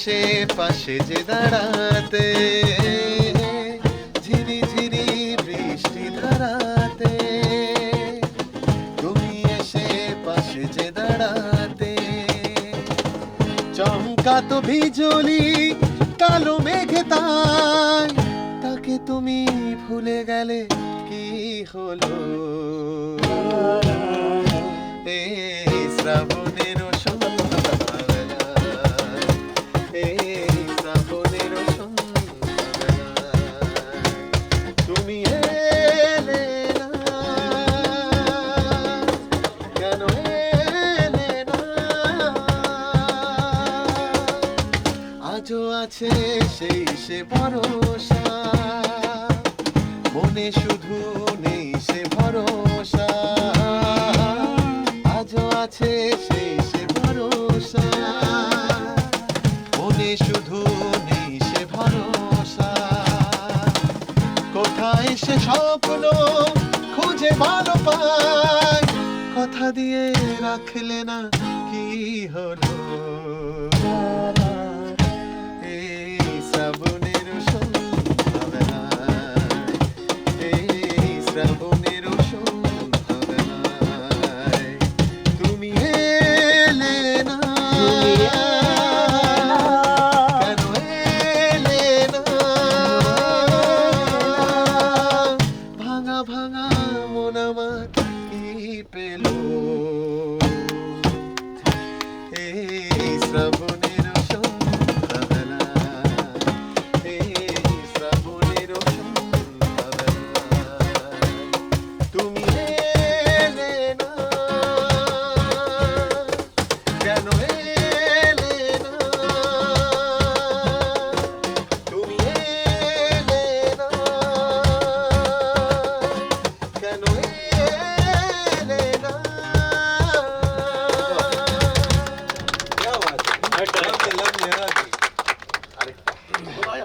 এসে পাশে যে দাঁড়াতে, ঝিরি ঝিরি বৃষ্টি ধারাতে, তুমি এসে পাশে যে দাঁড়াতে, চমকাতো বিজলি কালো মেঘে তাই, তাকে তুমি ভুলে গেলে কি হলো? এই শ্রাবণের সন্ধ্যাবেলায়, এই শ্রাবণের সন্ধ্যাবেলায় তুমি এলে না, কেন এলে না? আজও আছে সেই সে ভরসা, মনে শুধু নেই সে ভরসা। আজও আছে সেই সে ভরসা, মনে শুধু নেই সে ভরসা। কোথায় সে স্বপ্ন খুঁজে ভালো পায়, কথা দিয়ে রাখলে না কি হলো?